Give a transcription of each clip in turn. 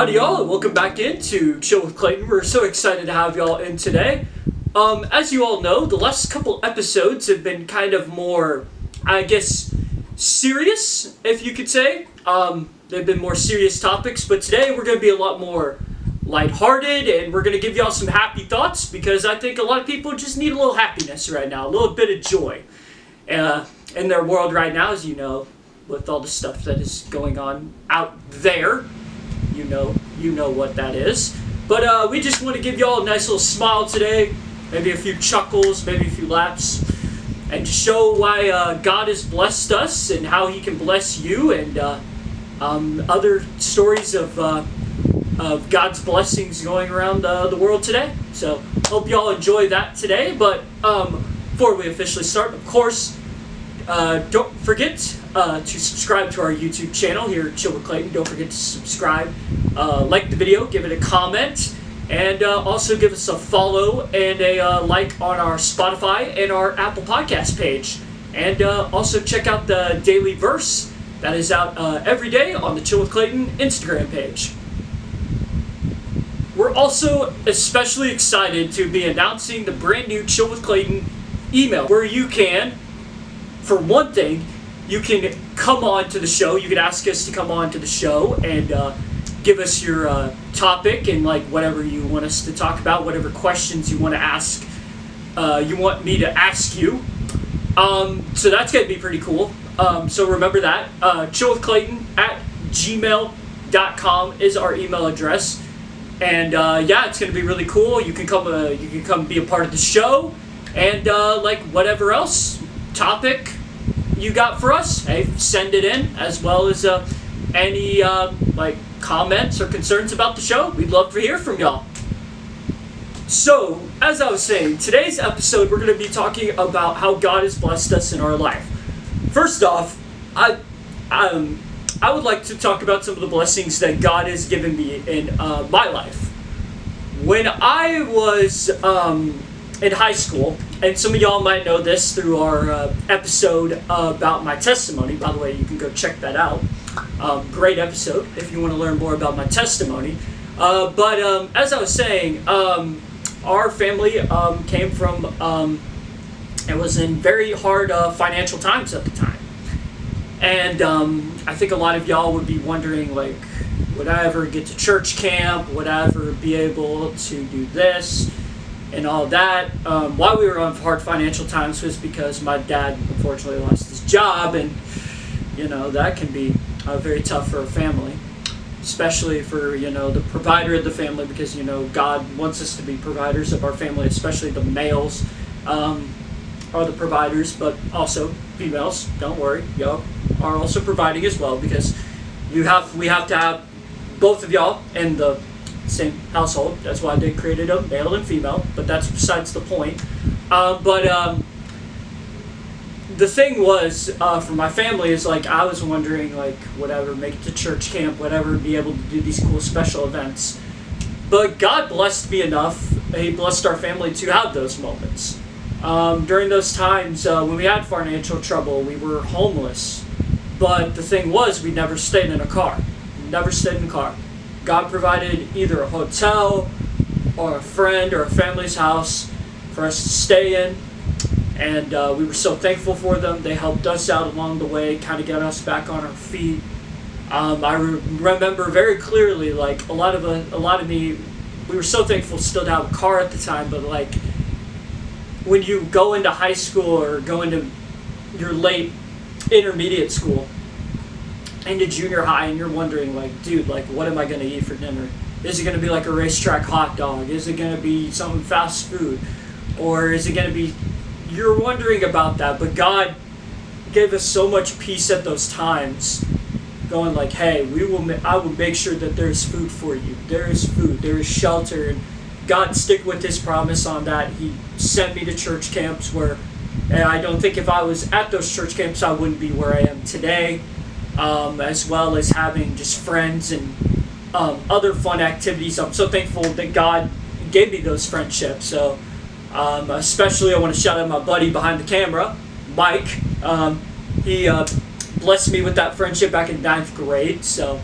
Howdy y'all, welcome back into Chill with Clayton. We're so excited to have y'all in today. As you all know, the last couple episodes have been kind of more, I guess, serious, if you could say. They've been more serious topics, but today we're going to be a lot more lighthearted, and we're going to give y'all some happy thoughts, because I think a lot of people just need a little happiness right now, a little bit of joy in their world right now, as you know, with all the stuff that is going on out there. You know what that is. But we just want to give y'all a nice little smile today, maybe a few chuckles, maybe a few laughs, and to show why God has blessed us and how He can bless you, and other stories of God's blessings going around the world today. So hope y'all enjoy that today. But before we officially start, of course, don't forget to subscribe to our YouTube channel here at Chill with Clayton. Don't forget to subscribe, like the video, give it a comment, and also give us a follow and a like on our Spotify and our Apple Podcast page. And also check out the daily verse that is out every day on the Chill with Clayton Instagram page. We're also especially excited to be announcing the brand new Chill with Clayton email, where you can, for one thing, you can come on to the show. You can ask us to come on to the show and give us your topic and like whatever you want us to talk about, whatever questions you want to ask, you want me to ask you. So that's going to be pretty cool. So remember that. chillwithclayton@gmail.com is our email address. And yeah, it's going to be really cool. You can come be a part of the show, and like whatever else topic you got for us, hey, send it in, as well as any like comments or concerns about the show. We'd love to hear from y'all. So, as I was saying, today's episode we're going to be talking about how God has blessed us in our life. First off, I would like to talk about some of the blessings that God has given me in my life. When I was in high school, and some of y'all might know this through our episode about my testimony. By the way, you can go check that out. Great episode if you want to learn more about my testimony. But as I was saying, our family came from, it was in very hard financial times at the time. And I think a lot of y'all would be wondering, like, would I ever get to church camp? Would I ever be able to do this? And all that. Why we were on hard financial times was because my dad unfortunately lost his job, and you know that can be very tough for a family, especially for the provider of the family, because God wants us to be providers of our family, especially the males are the providers, but also females, don't worry, y'all are also providing as well, because we have to have both of y'all in the same household. That's why they created a male and female, but that's besides the point. The thing was, for my family, is like I was wondering, like, would I ever make it to church camp, would I ever be able to do these cool special events. But God blessed me enough, He blessed our family to have those moments. During those times when we had financial trouble, we were homeless. But the thing was, we never stayed in a car. Never stayed in a car. God provided either a hotel or a friend or a family's house for us to stay in, and we were so thankful for them. They helped us out along the way, kind of get us back on our feet. I remember very clearly, like a lot of me, we were so thankful still to have a car at the time. But like when you go into high school or go into your late intermediate school, into junior high, and you're wondering, like, dude, like, what am I going to eat for dinner? Is it going to be like a racetrack hot dog? Is it going to be some fast food? Or is it going to be... You're wondering about that, but God gave us so much peace at those times, going like, hey, I will make sure that there's food for you. There is food. There is shelter. And God stick with His promise on that. He sent me to church camps where... And I don't think if I was at those church camps, I wouldn't be where I am today. As well as having just friends and other fun activities. I'm so thankful that God gave me those friendships. So especially I want to shout out my buddy behind the camera, Mike. He blessed me with that friendship back in 9th grade. So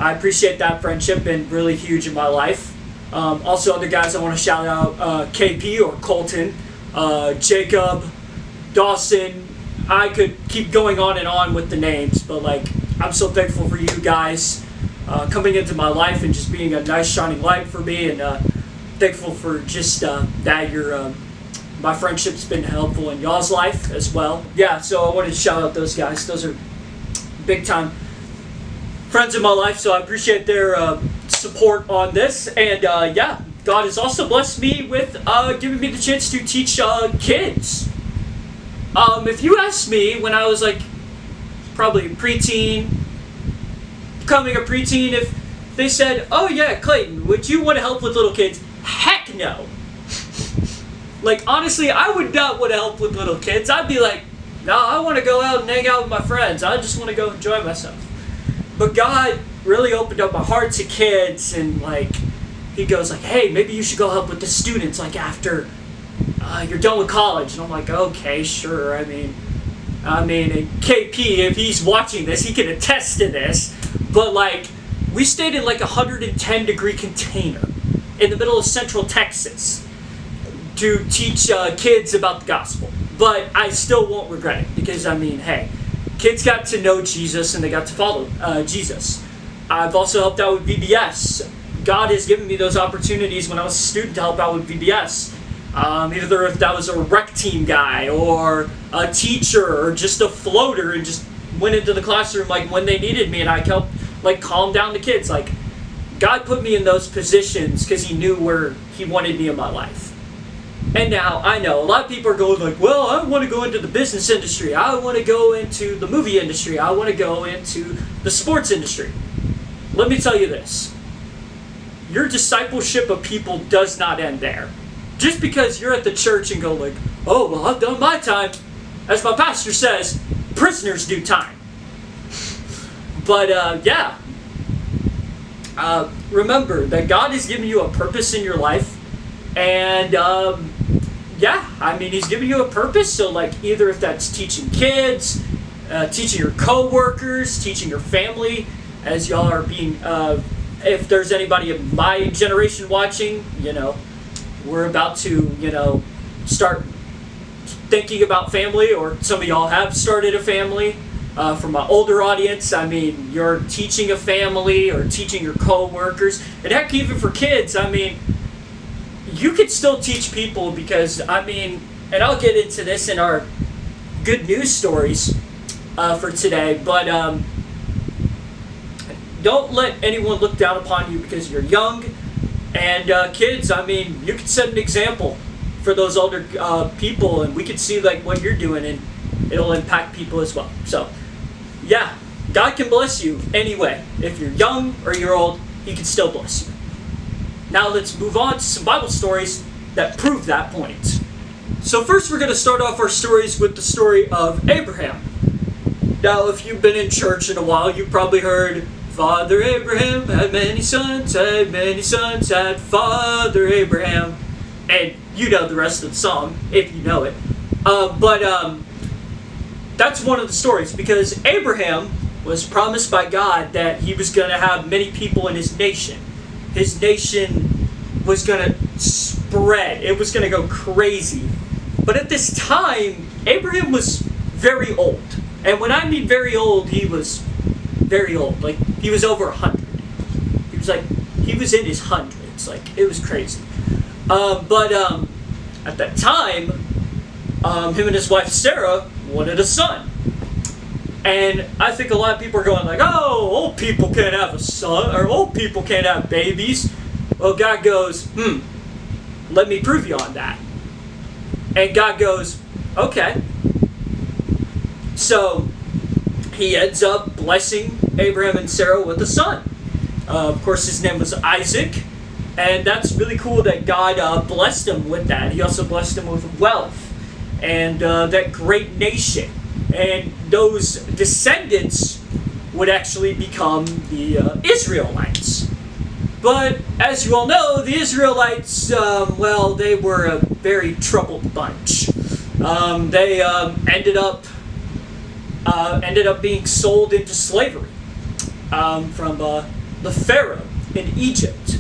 I appreciate that friendship, been really huge in my life. Also, other guys I want to shout out, KP or Colton, Jacob, Dawson. I could keep going on and on with the names, but like, I'm so thankful for you guys coming into my life and just being a nice shining light for me, and thankful for just that you're my friendship's been helpful in y'all's life as well. Yeah, so I wanted to shout out those guys. Those are big time friends in my life, so I appreciate their support on this. And yeah, God has also blessed me with giving me the chance to teach kids. If you asked me when I was like probably preteen, becoming a preteen, if they said, "Oh yeah, Clayton, would you want to help with little kids?" Heck no. Like, honestly, I would not want to help with little kids. I'd be like, no, I want to go out and hang out with my friends. I just want to go enjoy myself. But God really opened up my heart to kids, and like, He goes like, hey, maybe you should go help with the students, like after you're done with college. And I'm like, okay, sure. I mean, and KP, if he's watching this, he can attest to this. But like, we stayed in like a 110-degree container in the middle of Central Texas to teach kids about the gospel. But I still won't regret it, because I mean, hey, kids got to know Jesus and they got to follow Jesus. I've also helped out with VBS. God has given me those opportunities when I was a student to help out with VBS. Either if that was a rec team guy or a teacher or just a floater, and just went into the classroom like when they needed me, and I helped like calm down the kids. Like, God put me in those positions because He knew where He wanted me in my life. And now I know a lot of people are going like, well, I want to go into the business industry, I want to go into the movie industry, I want to go into the sports industry. Let me tell you this. Your discipleship of people does not end there. Just because you're at the church and go like, oh, well, I've done my time. As my pastor says, prisoners do time. But yeah. Remember that God has given you a purpose in your life. And yeah, I mean, He's giving you a purpose. So like, either if that's teaching kids, teaching your co-workers, teaching your family, as y'all are being, if there's anybody of my generation watching, you know, we're about to, you know, start thinking about family, or some of y'all have started a family. For my older audience, I mean, you're teaching a family or teaching your co-workers. And heck, even for kids, I mean, you could still teach people, because, I mean, and I'll get into this in our good news stories for today, but don't let anyone look down upon you because you're young. And kids, I mean, you can set an example for those older people, and we can see like what you're doing, and it'll impact people as well. So, yeah, God can bless you anyway. If you're young or you're old, He can still bless you. Now let's move on to some Bible stories that prove that point. So first we're going to start off our stories with the story of Abraham. Now, if you've been in church in a while, you've probably heard, Father Abraham had many sons, had Father Abraham. And you know the rest of the song, if you know it. But that's one of the stories, because Abraham was promised by God that he was going to have many people in his nation. His nation was going to spread. It was going to go crazy. But at this time, Abraham was very old. And when I mean very old, he was very old. Like, he was over 100. He was in his hundreds. Like, it was crazy. But at that time, him and his wife Sarah wanted a son. And I think a lot of people are going like, oh, old people can't have a son, or old people can't have babies. Well, God goes, let me prove you on that. And God goes, okay. So He ends up blessing Abraham and Sarah with a son. Of course, his name was Isaac. And that's really cool that God blessed him with that. He also blessed him with wealth and that great nation. And those descendants would actually become the Israelites. But as you all know, the Israelites, well, they were a very troubled bunch. They ended up being sold into slavery from the Pharaoh in Egypt.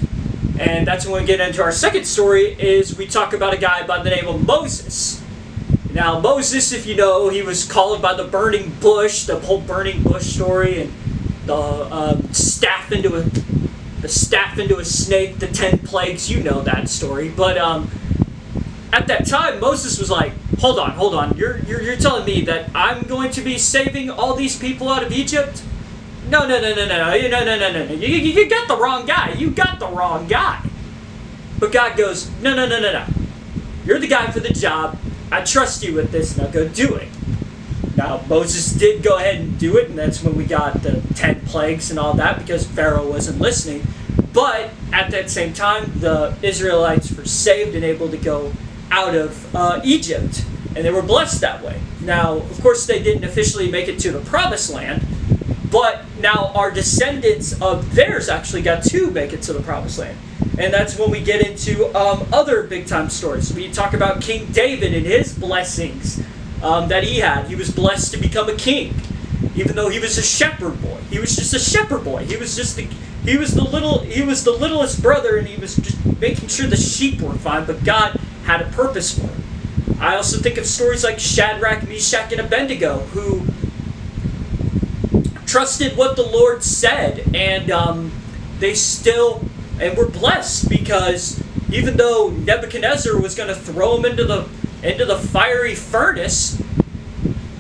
And that's when we get into our second story, is we talk about a guy by the name of Moses. Now Moses, if you know, he was called by the burning bush, the whole burning bush story, and the staff into a snake, the 10 plagues, you know that story. But at that time, Moses was like, hold on, you're telling me that I'm going to be saving all these people out of Egypt? No. You got the wrong guy. You got the wrong guy. But God goes, no. You're the guy for the job. I trust you with this. Now go do it. Now, Moses did go ahead and do it, and that's when we got the 10 plagues and all that, because Pharaoh wasn't listening. But at that same time, the Israelites were saved and able to go out of Egypt, and they were blessed that way. Now, of course, they didn't officially make it to the promised land, but now our descendants of theirs actually got to make it to the promised land. And that's when we get into other big-time stories. We talk about King David and his blessings that he had. He was blessed to become a king, even though he was a shepherd boy. He was just a shepherd boy. He was the littlest brother, and he was just making sure the sheep were fine. But God had a purpose for him. I also think of stories like Shadrach, Meshach, and Abednego, who trusted what the Lord said, and they still were blessed, because even though Nebuchadnezzar was going to throw them into the fiery furnace,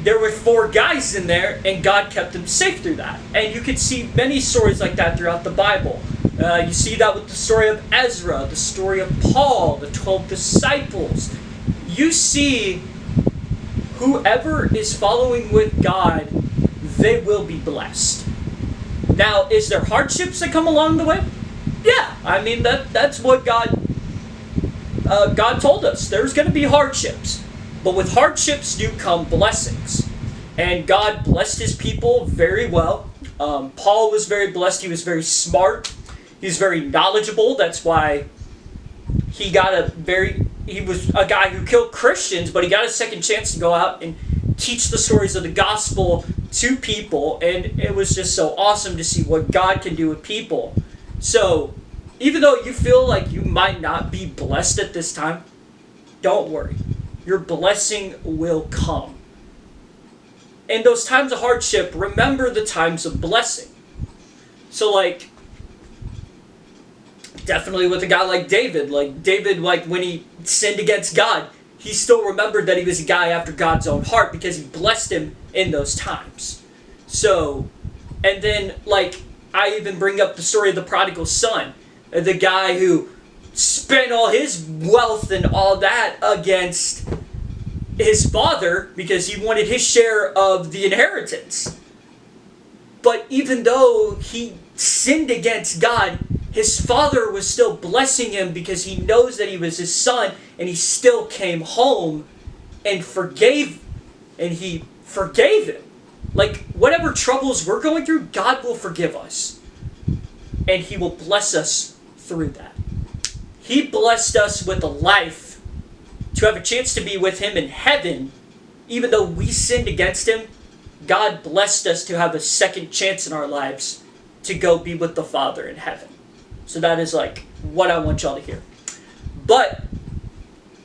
there were 4 guys in there, and God kept them safe through that. And you can see many stories like that throughout the Bible. You see that with the story of Ezra, the story of Paul, the 12 disciples. You see, whoever is following with God, they will be blessed. Now, is there hardships that come along the way? Yeah, I mean, that's what God told us. There's going to be hardships. But with hardships do come blessings. And God blessed his people very well. Paul was very blessed. He was very smart. He was very knowledgeable. That's why he was a guy who killed Christians, but he got a second chance to go out and teach the stories of the gospel to people. And it was just so awesome to see what God can do with people. So, even though you feel like you might not be blessed at this time, don't worry. Your blessing will come. In those times of hardship, remember the times of blessing. So, definitely with a guy like David, when he sinned against God, he still remembered that he was a guy after God's own heart, because he blessed him in those times. So, and then, I even bring up the story of the prodigal son, the guy who spent all his wealth and all that against his father because he wanted his share of the inheritance. But even though he sinned against God, his father was still blessing him because he knows that he was his son, and he still came home and forgave him. Whatever troubles we're going through, God will forgive us. And he will bless us through that. He blessed us with a life to have a chance to be with him in heaven. Even though we sinned against him, God blessed us to have a second chance in our lives to go be with the Father in heaven. So that is what I want y'all to hear. But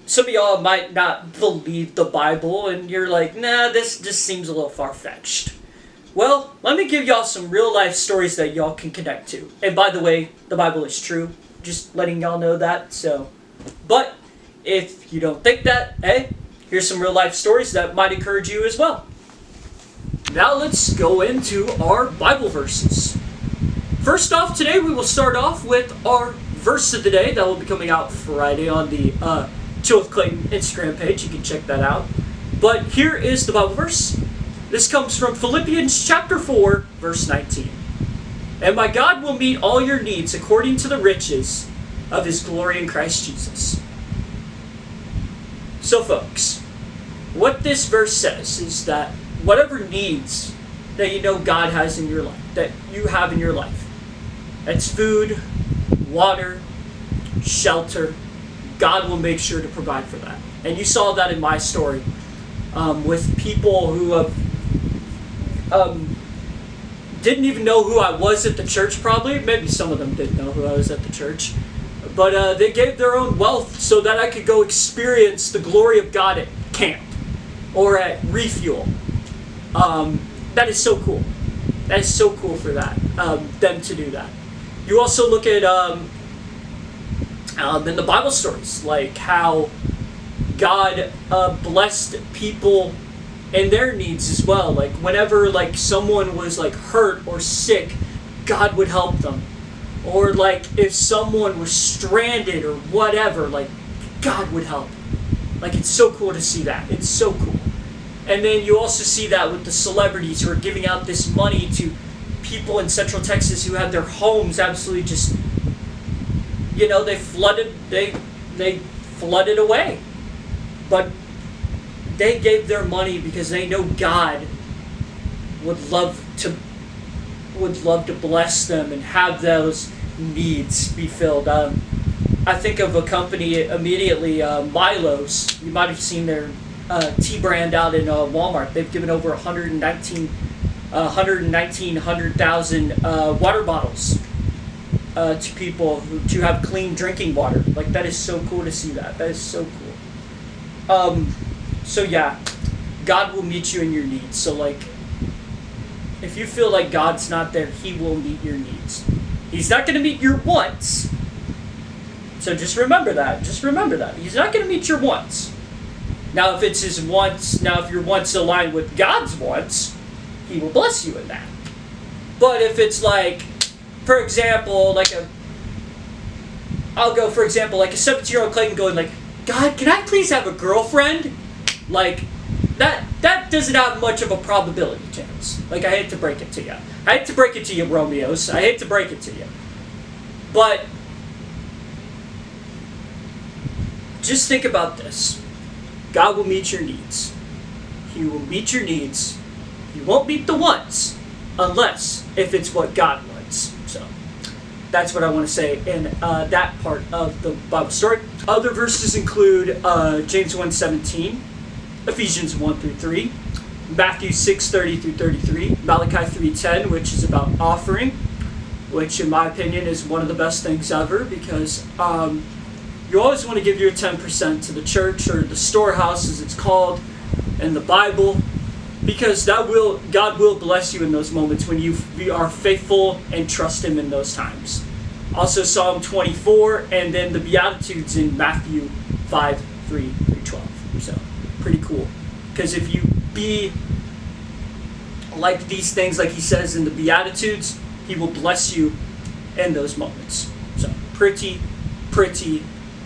some of y'all might not believe the Bible, and you're like, nah, this just seems a little far-fetched. Well, let me give y'all some real-life stories that y'all can connect to. And by the way, the Bible is true. Just letting y'all know that. But if you don't think that, hey, here's some real-life stories that might encourage you as well. Now let's go into our Bible verses. First off, today we will start off with our verse of the day that will be coming out Friday on the Chill with Clayton Instagram page. You can check that out. But here is the Bible verse. This comes from Philippians chapter 4, verse 19. And my God will meet all your needs according to the riches of his glory in Christ Jesus. So folks, what this verse says is that whatever needs that you know God has in your life, that you have in your life, that's food, water, shelter, God will make sure to provide for that. And you saw that in my story with people who have didn't even know who I was at the church probably. Maybe some of them didn't know who I was at the church. But they gave their own wealth so that I could go experience the glory of God at camp or at Refuel. That is so cool. That is so cool for that, them to do that. You also look at in the Bible stories, like how God blessed people and their needs as well. Like whenever like someone was like hurt or sick, God would help them. Or like if someone was stranded or whatever, like God would help. Like it's so cool to see that. It's so cool. And then you also see that with the celebrities who are giving out this money to people in Central Texas who had their homes absolutely just, you know, they flooded away. But they gave their money because they know God would love to bless them and have those needs be filled. I think of a company immediately, Milo's. You might have seen their tea brand out in Walmart. They've given over 100,000 water bottles to people to have clean drinking water. Like that is so cool to see that. That is so cool. So yeah, God will meet you in your needs. So like, if you feel like God's not there, He will meet your needs. He's not going to meet your wants. So just remember that. Just remember that. He's not going to meet your wants. Now if it's His wants, if your wants align with God's wants, He will bless you in that. But if it's like, for example, like a 17-year-old Clayton going like, God, can I please have a girlfriend? Like, that doesn't have much of a probability chance. Like, I hate to break it to you. I hate to break it to you, Romeos. I hate to break it to you. But just think about this. God will meet your needs. He will meet your needs. He won't meet the wants unless if it's what God wants. So that's what I want to say in that part of the Bible story. Other verses include James 1:17, Ephesians 1-3, Matthew 6:30-33, Malachi 3:10, which is about offering, which in my opinion is one of the best things ever, because you always want to give your 10% to the church, or the storehouse as it's called in the Bible, because God will bless you in those moments when you are faithful and trust Him in those times. Also Psalm 24, and then the Beatitudes in Matthew 5:3-12. So pretty cool, because if you be like these things, like He says in the Beatitudes, He will bless you in those moments. So pretty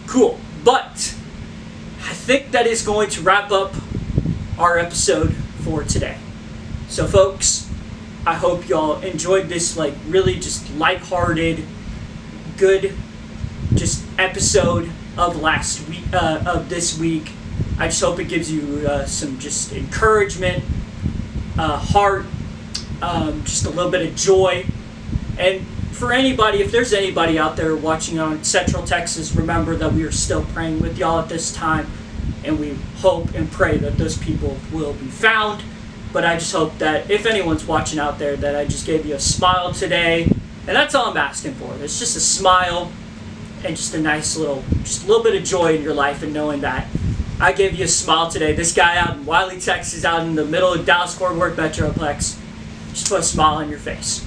cool. But I think that is going to wrap up our episode for today. So folks, I hope y'all enjoyed this like really just lighthearted, good just episode of last week, of this week. I just hope it gives you some just encouragement, heart, just a little bit of joy. And for anybody, if there's anybody out there watching on Central Texas, remember that we are still praying with y'all at this time, and we hope and pray that those people will be found. But I just hope that if anyone's watching out there, that I just gave you a smile today, and that's all I'm asking for. It's just a smile and just a nice little bit of joy in your life, and knowing that I gave you a smile today. This guy out in Wiley, Texas, out in the middle of Dallas-Fort Worth Metroplex, just put a smile on your face.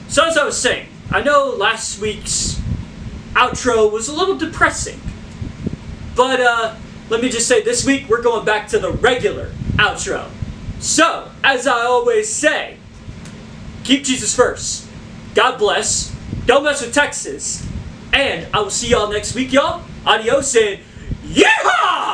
So as I was saying, I know last week's outro was a little depressing, but let me just say, this week we're going back to the regular outro. So, as I always say, keep Jesus first. God bless. Don't mess with Texas. And I will see y'all next week, y'all. Adios and yeehaw!